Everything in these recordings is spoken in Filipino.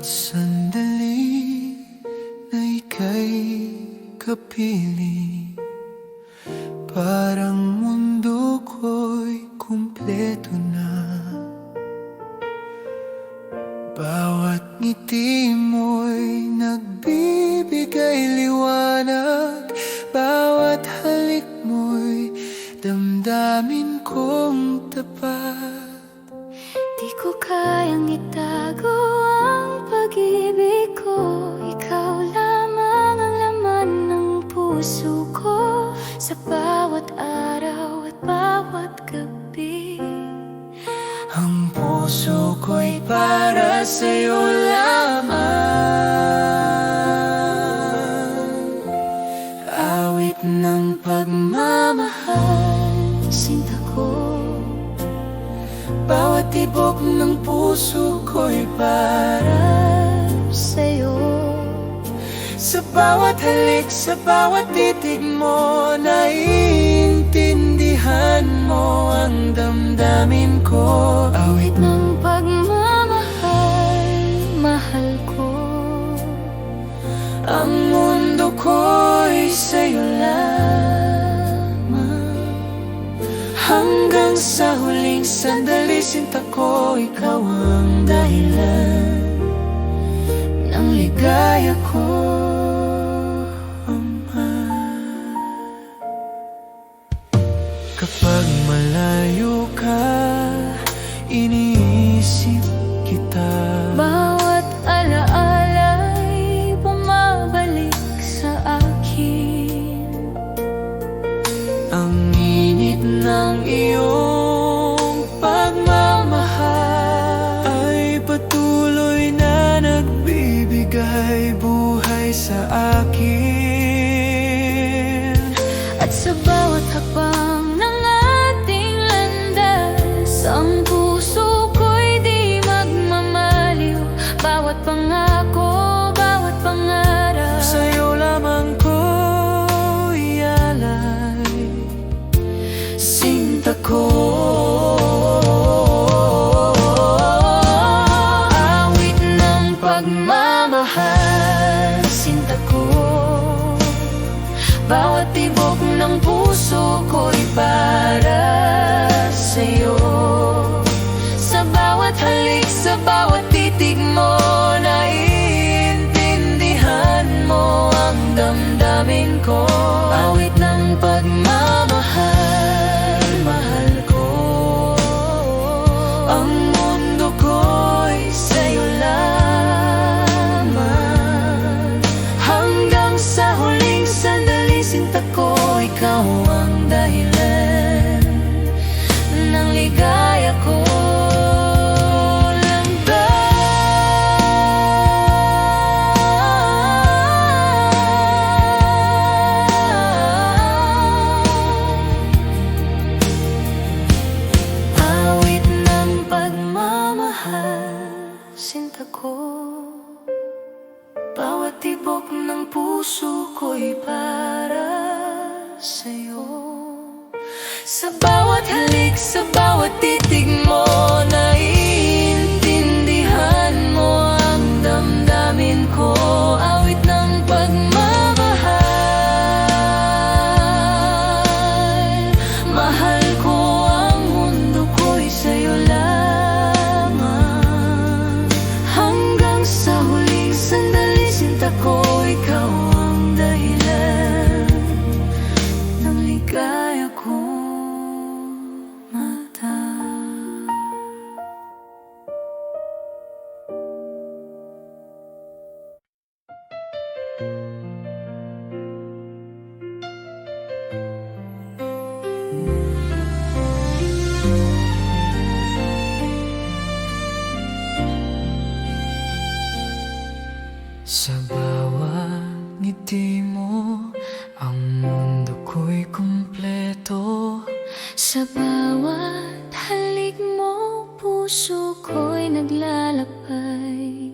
Bawat sandali na ika'y kapiling, parang mundo ko'y kumpleto na. Bawat ngiti mo'y nagbibigay liwanag, bawat halik mo'y damdamin kong tapat. Di ko kayang itago ang pag-ibig ko, ikaw lamang ang laman ng puso ko. Sa bawat araw at bawat gabi, ang puso ko'y para sa'yo lamang. Awit ng pagmamahal, sinta ko. bawat tibok ng puso ko'y para Sa'yo, sa bawat halik, sa bawat titig mo, naiintindihan mo ang damdamin ko. awit ng pagmamahal, mahal ko. Ang mundo ko'y sa'yo lamang. Hanggang sa huling sandali, sinta ko, ikaw ang dahilan ng ligaya ko, Ama. Kapag malayo ka, iniisip kita. Bawat alaala'y bumabalik sa akin. Ang init ng iyong pagmamahal ay patuloy na nagbibigay buhay sa akin. At sa bawat hakbang ng ating landas, ang puso ko'y di magmamaliw. Bawat pangako, bawat pangarap, Sa'yo lamang ko ialay, sinta ko. awit ng pagmamahal, sinta ko. Bawat tibok ng puso ko'y para sa'yo. Sa bawat halik, sa bawat titig mo, naiintindihan mo ang damdamin ko. Awit ng pagmamahal, mahal ko. Ang mundo ko'y sa'yo lamang. Hanggang sa huling sandali, sinta ko, ikaw ang dahilan ng ligaya ko. Awit ng pagmamahal, sinta ko. Bawat tibok ng puso ko'y para sa'yo. Sa bawat halik, sa bawat titig mo, naiintindihan mo ang damdamin ko. Awit ng pagmamahal, mahal ko. Ang mundo ko'y sa'yo lamang. Hanggang sa huling sandali, sinta ko, ikaw ang dahilan ng ligaya ko, mata. Sa bawat ngiti mo, ang mundo ko'y kumpleto. Sa bawat halik mo, puso ko'y naglalakbay.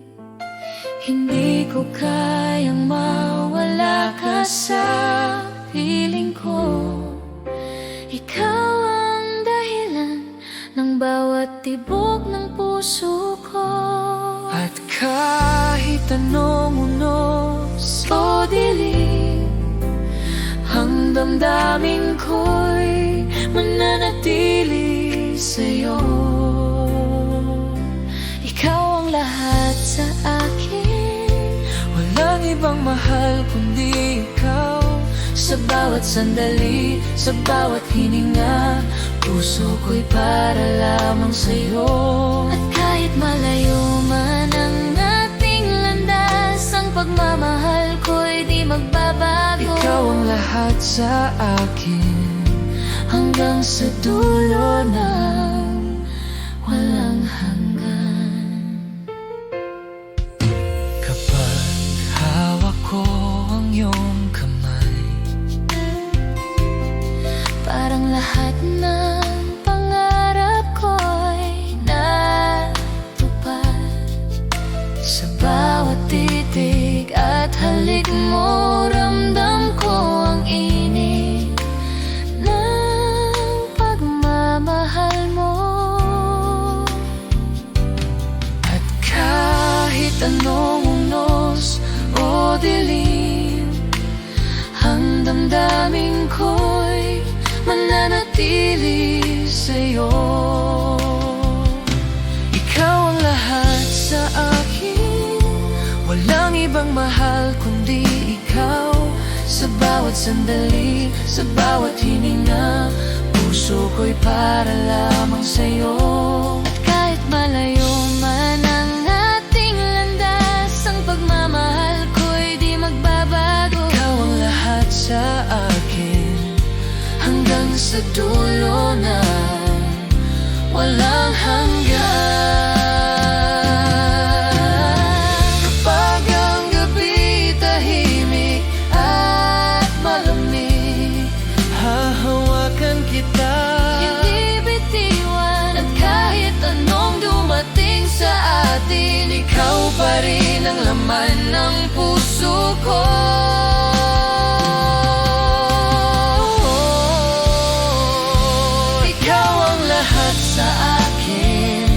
Hindi ko kayang mawala ka sa piling ko. Ikaw ang dahilan ng bawat tibok ng puso ko. At kahit anong unos o dilim, ang damdamin ko'y mananatili sa'yo. Ikaw ang lahat sa akin, Walang ibang mahal kundi ikaw. Sa bawat sandali, sa bawat hininga, puso ko'y para lamang sa'yo. at kahit malayo man ang ating landas, ang pagmamahal ko'y di magbabago. Ikaw ang lahat sa akin, hanggang sa dulo ng walang hanggan. Kapag hawak ko ang iyong kamay, Parang lahat ng pangarap ko'y natupad. sa bawat titig at halik mo, ramdam ko ang init ng pagmamahal mo. at kahit anong unos o dilim, ang damdamin ko'y mananatili sa'yo. Ikaw ang lahat sa akin, walang ibang mahal kundi ikaw. Sa bawat sandali, sa bawat hininga, puso ko'y para lamang sa'yo. At kahit malayo man ang ating landas, ang pagmamahal ko'y di magbabago. Ikaw ang lahat sa akin, hanggang sa dulo na walang hanggan. Kapag ang gabi tahimik at malamig, hahawakan kita. Hindi bitiwan at kahit anong dumating sa atin, Ikaw pa rin ang laman ng puso ko. Ikaw ang lahat sa akin,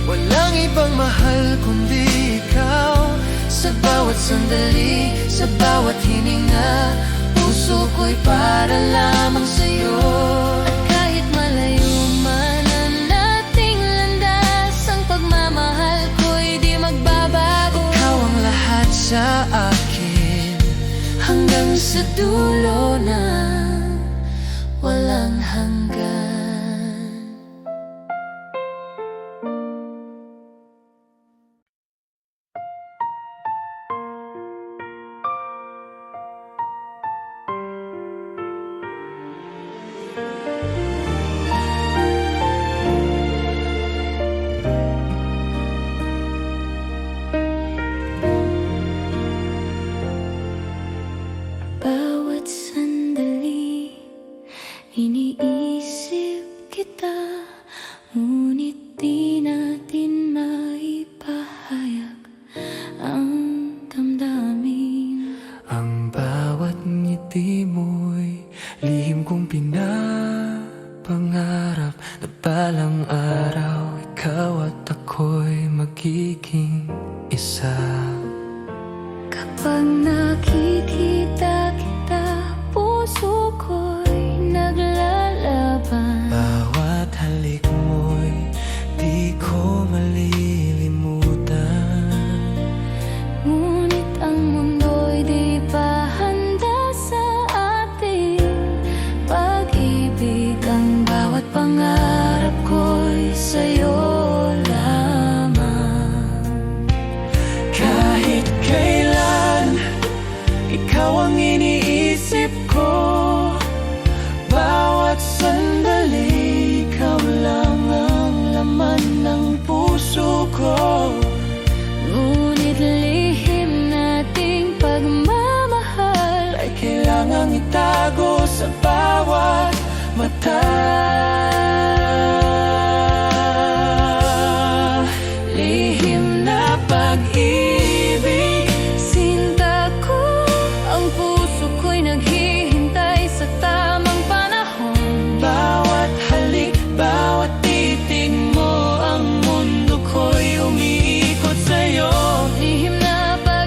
walang ibang mahal kundi ikaw. Sa bawat sandali, sa bawat hininga, puso ko'y para lamang sa'yo. at kahit malayo man ang ating landas, ang pagmamahal ko'y di magbabago. Ikaw ang lahat sa akin, hanggang sa dulo na walang hanggan. Bawat sandali, iniisip kita, ngunit di natin maipahayag ang damdamin. Ang bawat ngiti mo'y lihim kong pinapangarap, na balang araw ikaw at ako'y magiging isa. Kapag nakikita kita, puso ko'y naglalaban. Bawat halik mo'y di ko malilimutan. Ngunit ang mundo'y di pa handa sa ating pag-ibig. Ang bawat pangarap ko'y sa'yo lamang. Kahit kailan, ikaw ang iniisip ko. Bawat sandali, ikaw lang ang laman ng puso ko. Ngunit lihim nating pagmamahal Ay kailangang itago sa bawat mata. Lihim na pag-ibig, sinta ko, ang puso ko'y naghihintay sa tamang panahon. bawat halik, bawat titig mo, ang mundo ko'y umiikot sa'yo. Lihim na pag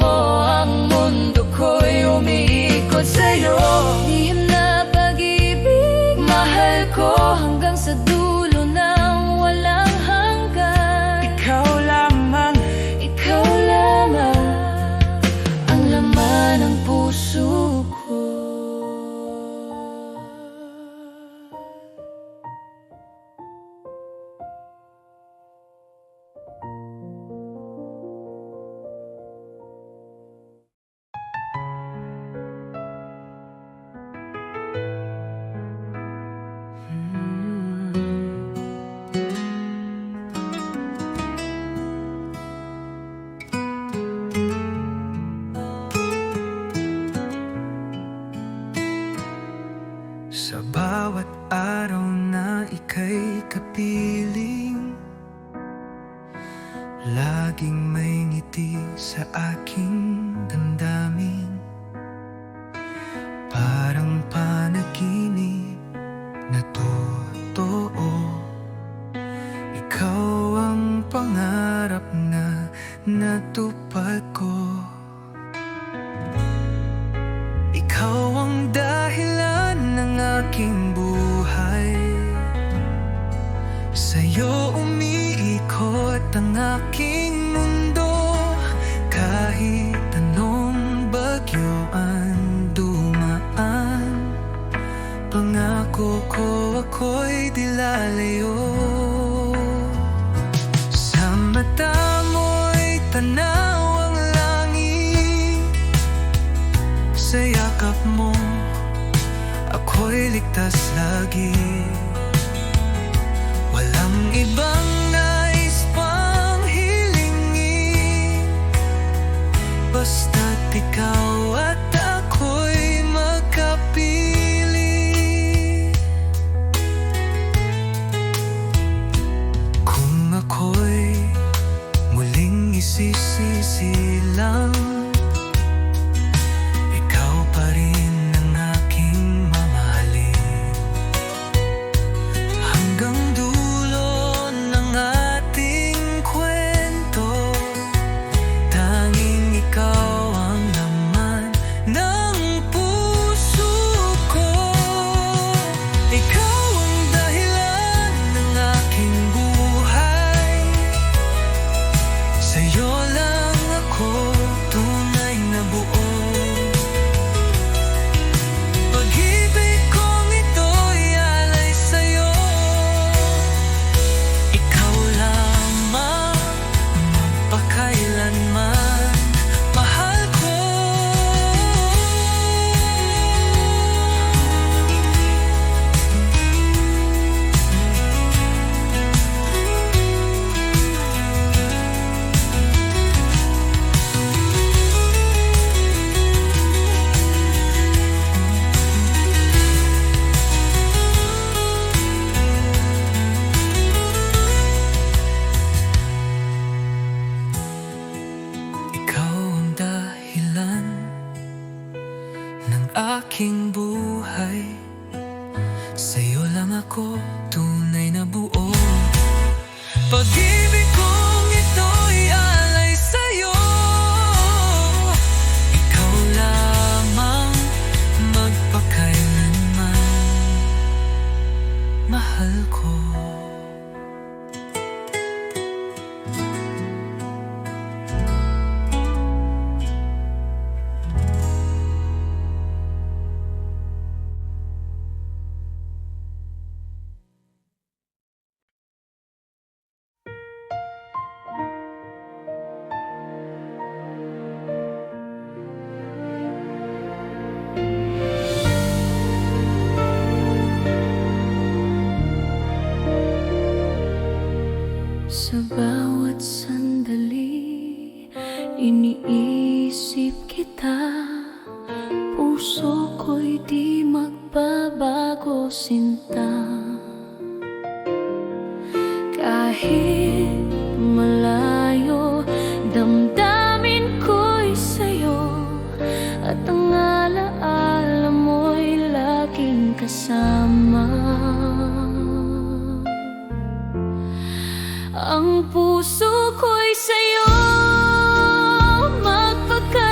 mo, ang mundo ko'y umiikot sa'yo. Lihim na pag-ibig, Mahal ko hanggang sa dulo ng walang hanggan. ikaw lamang, Ikaw lamang ang laman ng puso ko. Sa bawat araw na ika'y kapiling, laging may ngiti sa aking damdamin. Parang panaginip na totoo, ikaw ang pangarap na natupad ko. Ikaw ang dahilan ng aking buhay, sa'yo umiikot ang aking mundo. Kahit anong bagyo ang dumaan, pangako ko ako'y di lalayo. Sa mata mo'y tanaw ang langit, sa yakap mo ako'y ligtas lagi. Walang ibang nais pang hilingin, basta't ikaw at ako'y magkapili. Kung ako'y muling isisisi lang, ikaw pa rin ang aking mamahalin. Hanggang dulo ng ating kwento, tanging ikaw ang laman ng puso ko. Ikaw ang dahilan ng aking buhay, sa'yo lang ako tunay na buo. Pag-ibig kong ito'y alay sa'yo, ikaw lamang magpakailanman, mahal ko. Ikaw ang dahilan ng aking buhay, sa'yo lang ako tunay na buo. Pag-ibig kong ito'y alay sa'yo, ikaw lamang magpakailanman, mahal ko. Sa bawat sandali, iniisip kita. Puso ko'y di magbabago, sinta. Kahit malayo, damdamin ko'y sa'yo, at ang alaala mo'y laging kasama. Ang puso ko'y sa'yo magpakailanman.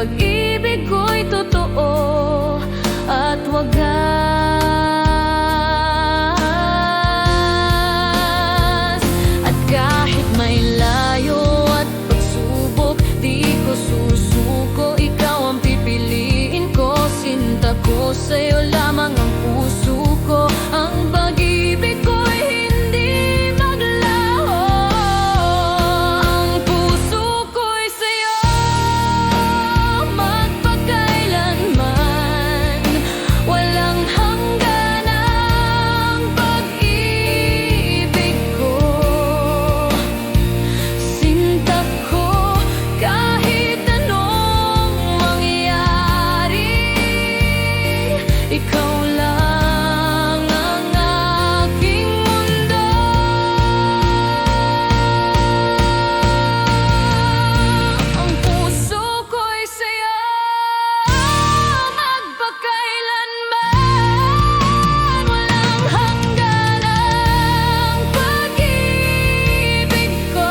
pag-ibig ko'y totoo at wagas. At kahit may layo at pagsubok, di ko susuko, ikaw ang pipiliin ko. Sinta ko, sa'yo lamang ang puso ko. Ang pag-ibig ko'y hindi maglaho. Ang puso ko'y sa'yo magpakailanman. Walang hanggan ang pag-ibig ko. Sinta ko, kahit anong mangyari, ikaw lang ang aking mundo. Ang puso ko'y sa'yo magpakailanman. Walang hanggan ang pag-ibig ko.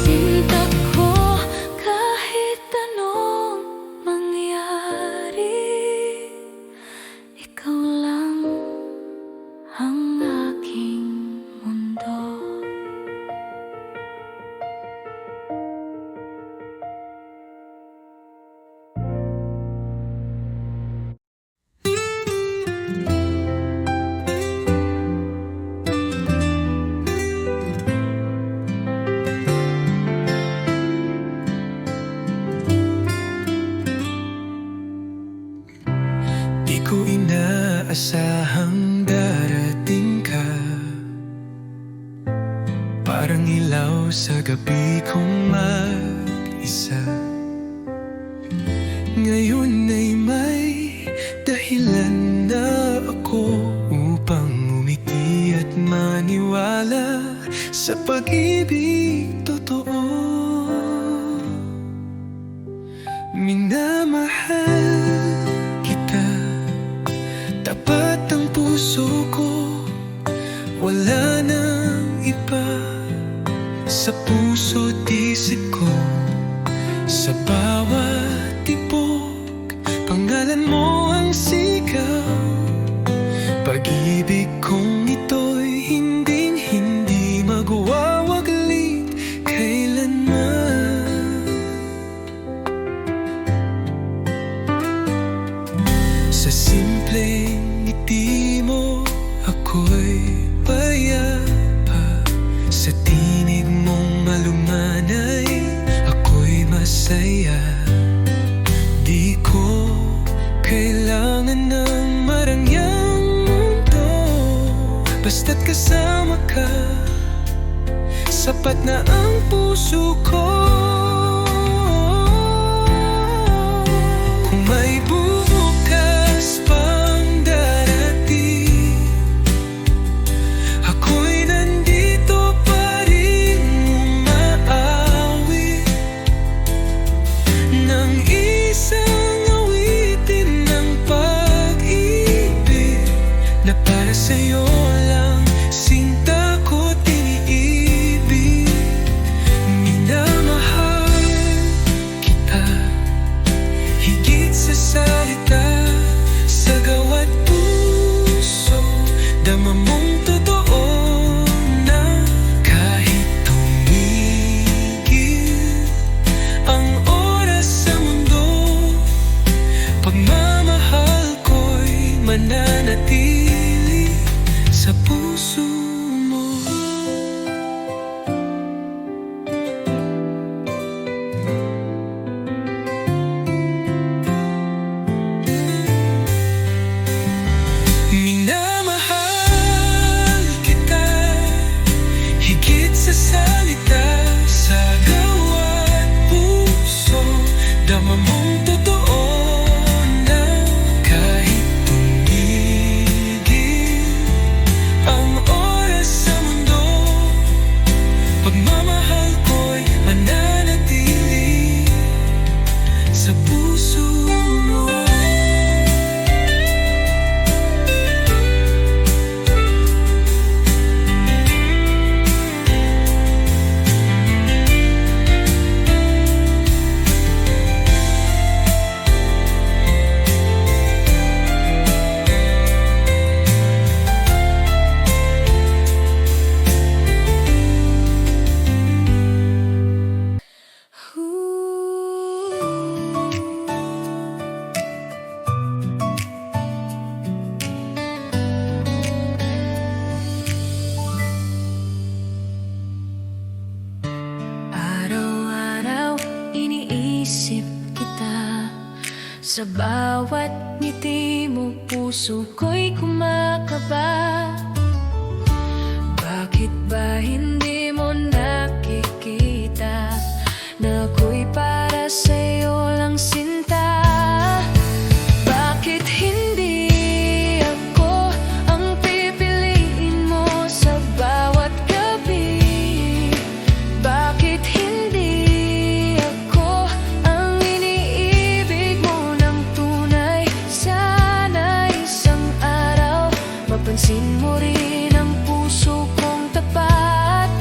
Sinta ko, kahit anong mangyari, ikaw lang ang aking mundo. Di ko inaasahang darating ka, parang ilaw sa gabi kong mag-isa. Ngayon ay may dahilan na ako upang umiti at maniwala sa pag-ibig totoo. Minamahal kita, tapat ang puso ko, wala nang iba. Sa puso't isip ko, sa bawat tibok, pangalan mo ang sigaw. Pag-ibig kong ito'y hinding-hindi magwawaglit kailanman. Sa simpleng ngiti mo, ako'y payapa. Sa tinig mong malumanay, ako'y masaya. Di ko kailangan ng marangyang mundo, basta't kasama ka, sapat na ang puso ko. Kung may bukas pang darating, ako'y nandito pa rin umaawit ng isang awitin ng pag-ibig na para sa'yo lang, sinta ko tiniibig. Minamahal kita, higit sa salita, sa gawat puso, dama mong totoo na. Kahit tumigil ang oras sa mundo, pagmamahal ko'y mananatili sa puso mo. Minamahal kita, higit sa salita, sa gawat puso, dama mong totoo na. Kahit tumigil ang oras sa mundo, pagmamahal ko'y mananatili sa puso mo. Sa bawat ngiti mo, puso ko'y kumakaba. Bakit ba hindi mo nakikita na ako'y para sa'yo lang sinta? Bakit hindi ako ang pipiliin mo sa bawat gabi? Bakit hindi ako ang iniibig mo ng tunay? Sana isang araw mapansin mo rin ang puso kong tapat.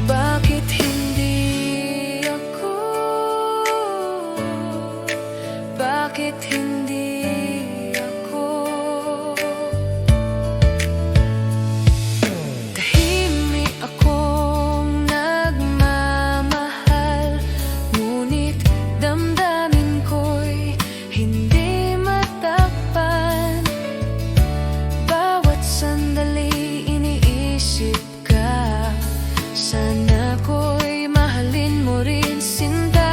Bakit hindi ako? Bakit hindi ako? Tahimik akong nagmamahal, ngunit damdamin ko'y hindi matakpan. Bawat sandali iniisip ka, sana ko'y mahalin mo rin sinta.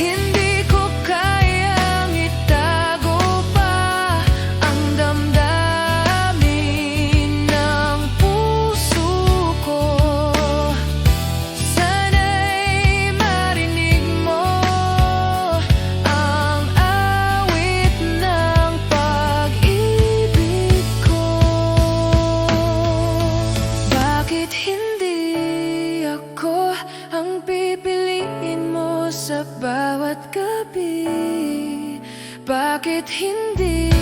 Hindi ko kayang itago pa ang damdamin ng puso ko. Sana'y marinig mo ang awit ng pag-ibig ko. Bakit hindi ako ang pipiliin mo sa bawat gabi? Bakit hindi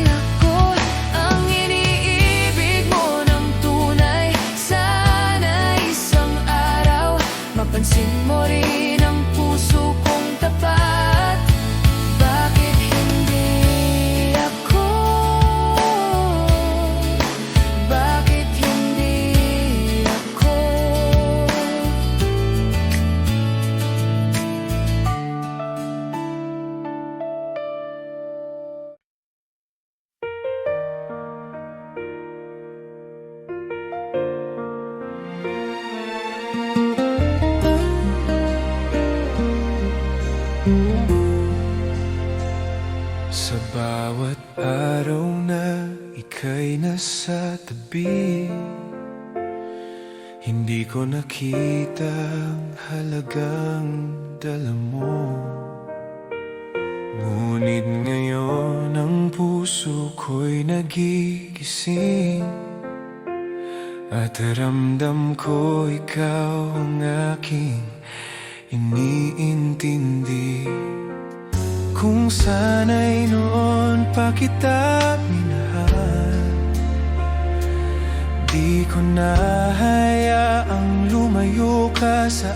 ako ang iniibig mo ng tunay? Sana isang araw mapansin mo rin ang puso kong tapat. Bakit hindi ako? Bakit hindi ako? Sa bawat araw na ika'y nasa tabi, hindi ko nakita ang halagang dala mo. Ngunit ngayon ang puso ko'y nagigising, at ramdam ko ikaw ang aking iniintindi. Kung sana'y noon pa kita minahal, di ko na hayaang lumayo ka sa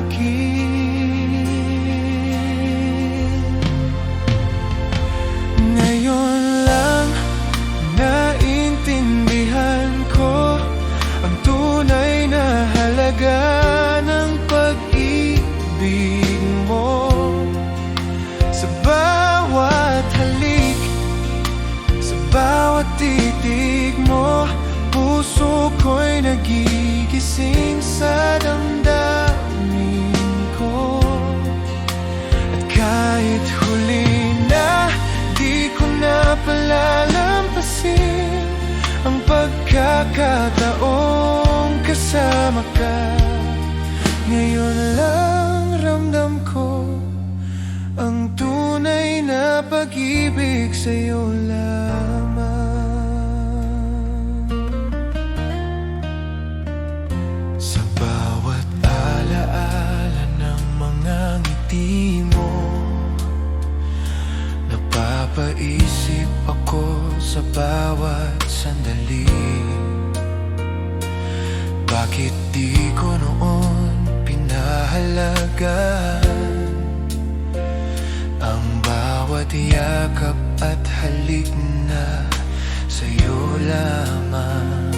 akin. Ngayon lang naintindihan ko ang tunay na halaga ng pag-ibig mo. Sa bawat halik, sa bawat titig mo, puso ko'y nagigising sa damdamin ko. At kahit huli na, di ko na palalampasin ang pagkakataong kasama ka. Ngayon lang ramdam ko ang tunay na pag-ibig sa'yo lamang. Sa bawat alaala ng mga ngiti mo, napapaisip ako sa bawat sandali. Bakit di ko noon pinahalagaan ang bawat yakap at halik na sa'yo lamang?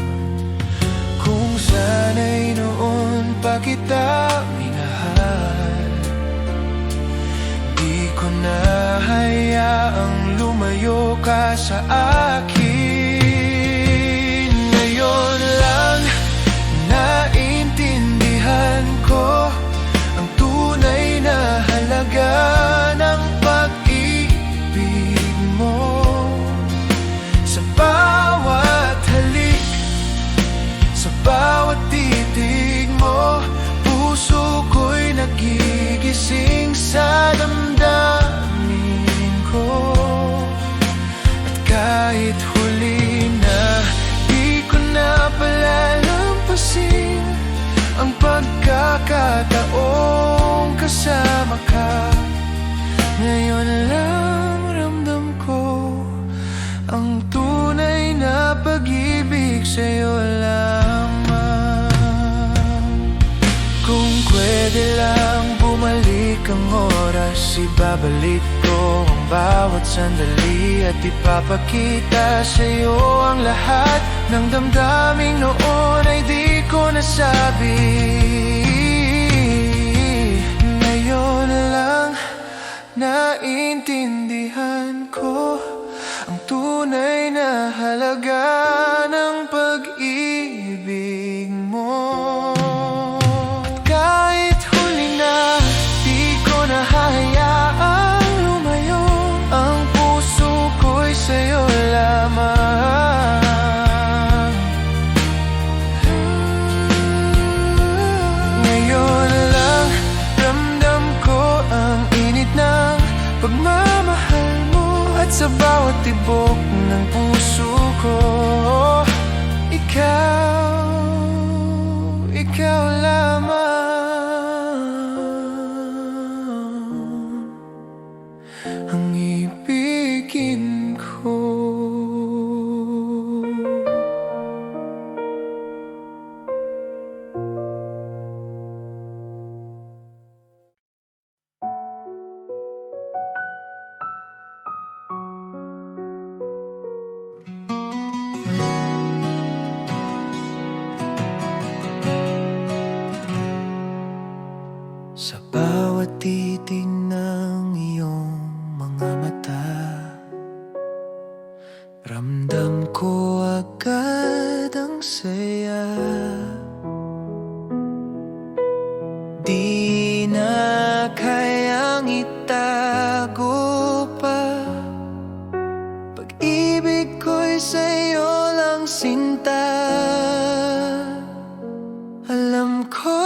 Kung sana'y noon pa kita minahal, di ko na hayaang lumayo ka sa akin. Ngayon lang naintindihan ko ang tunay na halaga ang pagkakataong kasama ka. Ngayon lang ramdam ko ang tunay na pag-ibig sa'yo lamang. Kung pwede lang bumalik ang oras, ibabalik ko ang bawat sandali at ipapakita sa'yo ang lahat ng damdaming noon ay di ko nasabi. Ngayon lang naintindihan ko ang tunay na halaga ng pag-ibig mo. Kahit huli na, di ko na hayaang lumayo. Ang puso ko'y sa'yo lamang. Ngayon lang ramdam ko ang init ng pagmamahal mo. At sa bawat tibok ng puso ko, ikaw lamang ang ibigin ko. Sa bawat titig ng iyong mga mata, ramdam ko agad ang saya. Di na kayang itago pa, pag-ibig ko'y sa'yo lang sinta. Alam ko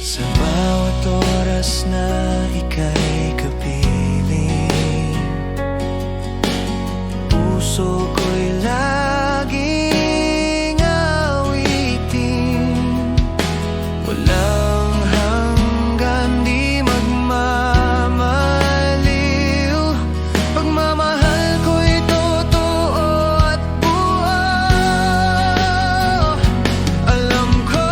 sa bawat oras na ika'y kapiling, puso ko'y laging awitin. Walang hanggan, di magmamaliw. Pagmamahal ko'y totoo at buo. Alam ko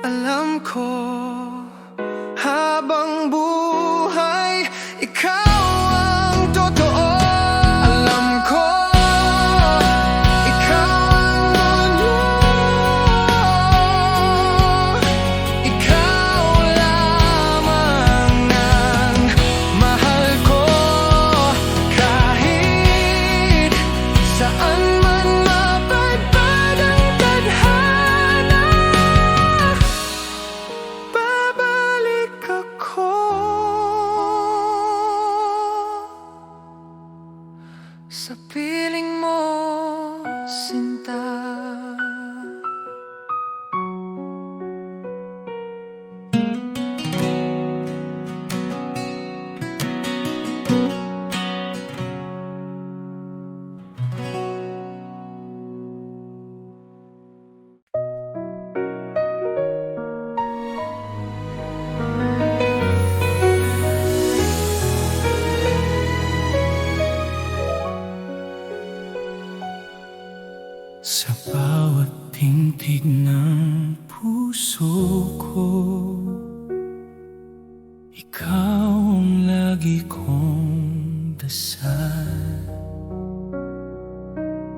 alam ko, habang buhay, ikaw ang totoo. Alam ko, ikaw ang mundo. Ikaw lamang ang mahal ko. Kahit saan man mapadpad ang tadhana, babalik ako sa piling mo, sinta. tintig ng puso ko. Ikaw ang lagi kong dasal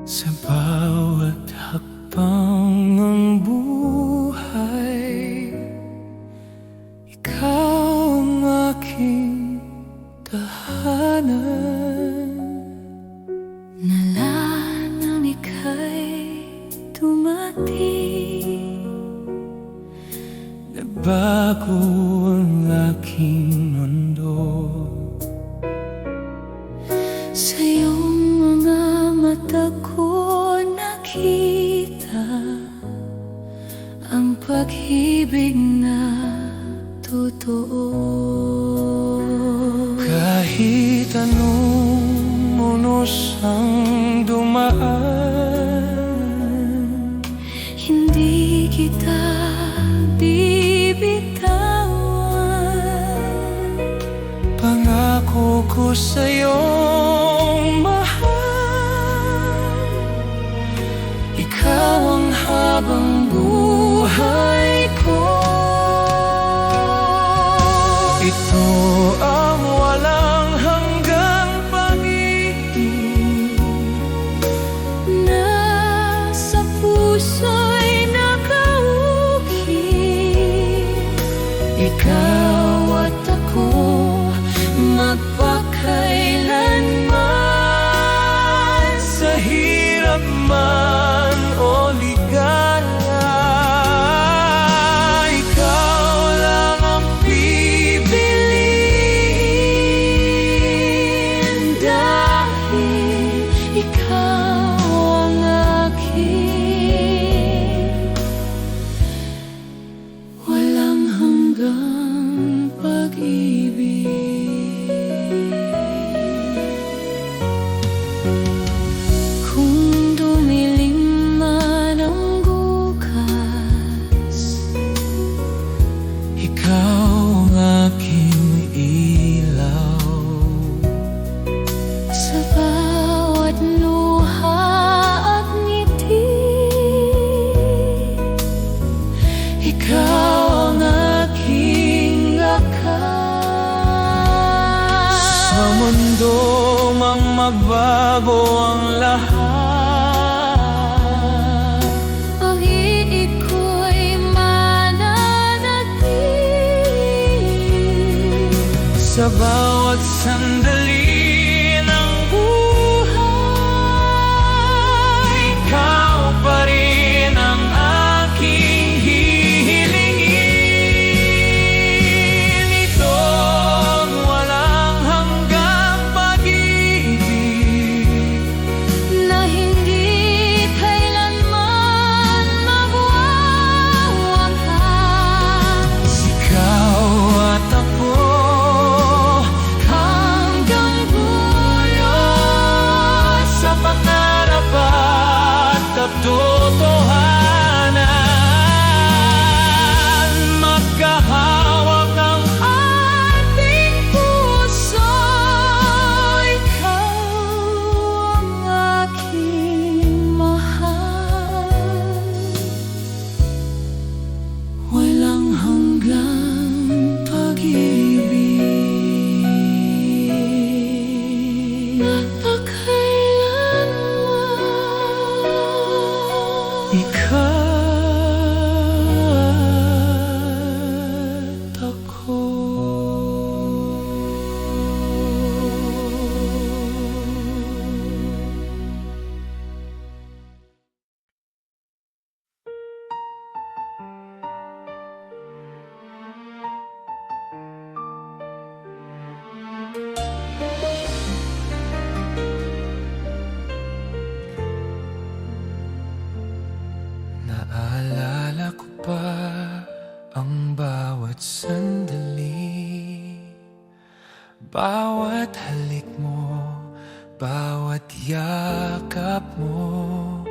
sa bawat hakbang ng buhay. Ikaw ang aking tahanan. Nalaan ang ika'y dumating, Nabago ang aking mundo. sa iyong mga mata ko nakita ang pag-ibig na totoo. Kahit anong unos ang dumaan, Hindi kita bibitawan. pangako ko sa'yong mahal. Ikaw ang habang buhay ko. Ito ang walang hanggang pag-ibig. Nasa puso'y nakaukit. Ikaw at ako magpakailanman, sa hirap man o ligaya. Ikaw lang ang pipiliin, Dahil ikaw ang aking walang hanggang pag-ibig. Kung dumilim man ang bukas, ikaw ang aking ilaw. sa bawat luha at ngiti, ikaw ang aking lakas. Sa mundo mang magbago ang lahat, Pag-ibig ko'y mananatili sa bawat sandali ng buhay. Ikaw pa rin ang aking hihilingin. Ito ang walang hanggang pag-ibig, na hindi kailanman magwawakas. ikaw at ako Hanggang dulo sa pangarap at katotohanan. Magkahawak ang ating puso. Ikaw ang aking mahal, walang hanggang pag-ibig. magpakailanman. Ikaw at ako. Naalala ko pa ang bawat sandali, bawat halik mo, bawat yakap mo.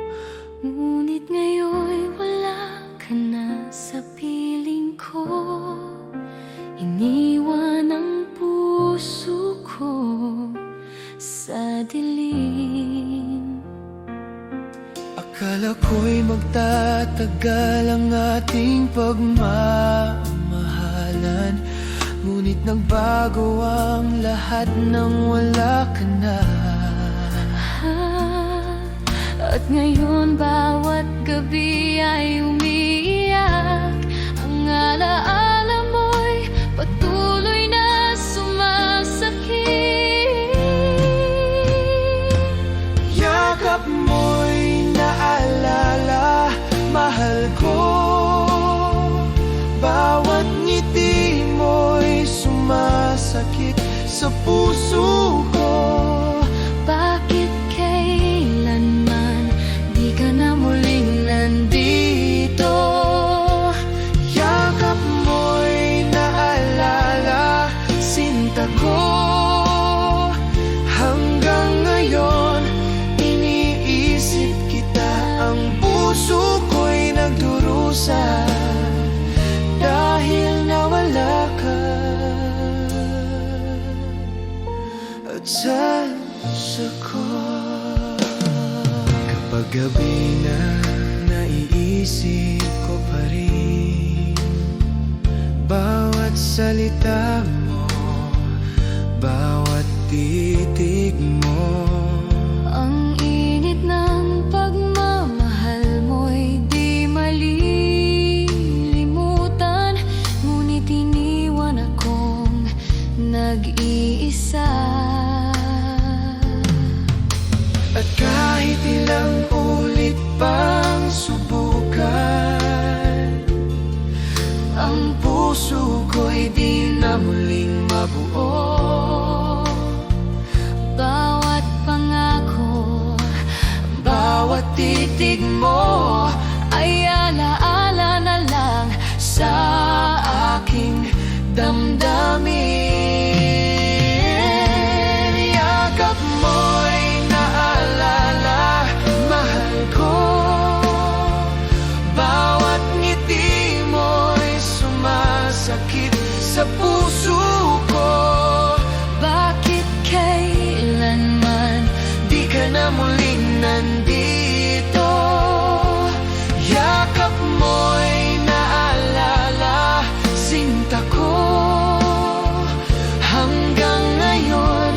Ngunit ngayon'y wala ka na sa piling ko. Iniwan ang puso ko sa dilim. Akala Akala ko'y magtatagal ang ating pagmamahalan, ngunit nagbago ang lahat nang wala ka na. At ngayon bawat gabi ay umiiyak. Ang alaala mo'y patuloy na sumasakit. Yakap mo'y naalala, mahal ko. Bawat ngiti mo'y sumasakit sa puso ko. Bakit kailanman di ka na muling nandito? Yakap mo'y naalala, sinta ko. Hanggang ngayon, iniisip kita. Ang puso ko'y nagdurusa dahil nawala ka. At sa puso ko, kapag gabi na, naiisip ko pa rin bawat salita mo, bawat titig mo. Ang init ng pagmamahal mo'y di malilimutan, ngunit iniwan akong nag-iisa. At kahit ilang ulit pang subukan, ang puso ko'y di na muling mabuo. Bawat pangako, Bawat titig mo ay alaala na lang sa aking damdamin. Yakap mo'y naalala, mahal ko. Bawat ngiti mo'y sumasakit sa puso ko. Bakit kailanman Di ka na muling nandito. Yakap mo'y naalala, sinta ko. Hanggang ngayon,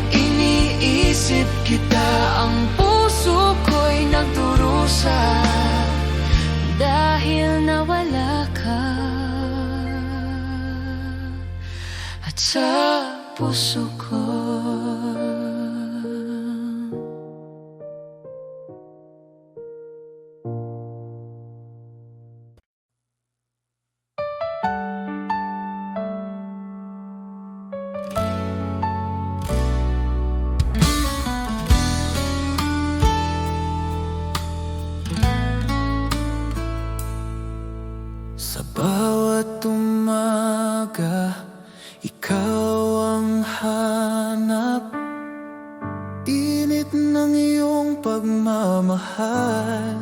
iniisip kita. Ang puso ko'y nagdurusa dahil nawala ka. at sa puso ko. Sa bawat umaga, ikaw ang hanap. Init ng iyong pagmamahal,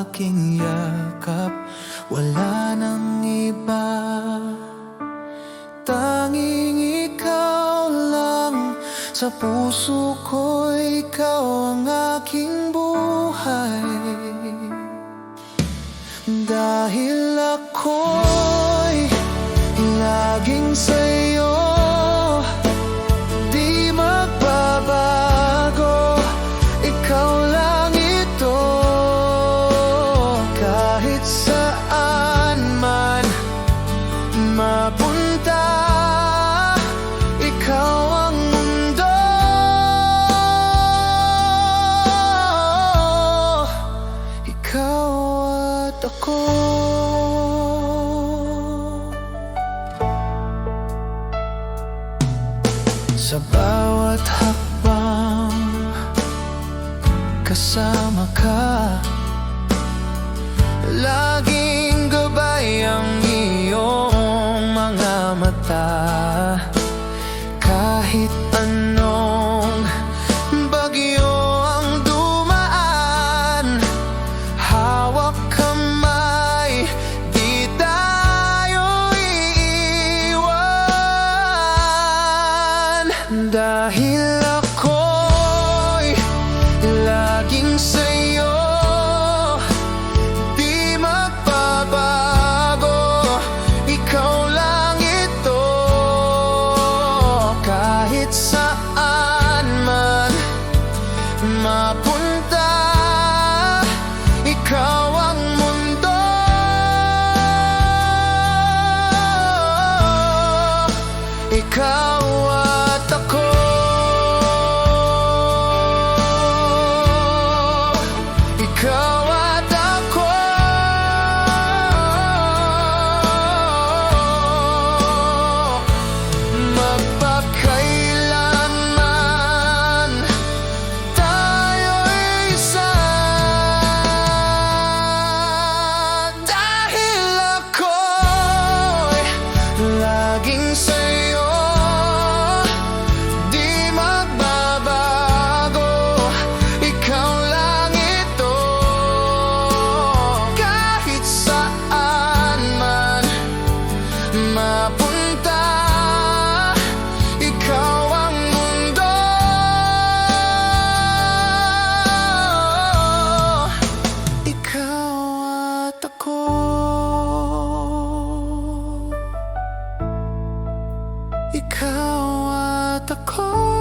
aking yakap. Wala nang iba, tanging ikaw lang. Sa puso ko, ikaw ang aking buhay. Dahil ako'y laging sa'yo, di magbabago. Ikaw lang ito, kahit saan man mapunta. Ikaw ang mundo, ikaw at ako. Sa bawat hakbang, kasama ka. Laging gabay ang iyong mga mata. Kahit anong bagyo ang dumaan, hawak kamay, di tayo iiwan. Dahil ako'y laging sa'yo, kahit saan man mapunta, ikaw ang mundo. Ikaw at ako. Ikaw at ako. Magpakailanman tayo'y isa. Dahil ako'y laging sa'yo, di magbabago. Ikaw lang ito, kahit saan man mapunta, ikaw ang mundo. Ikaw at ako. Ikaw at ako.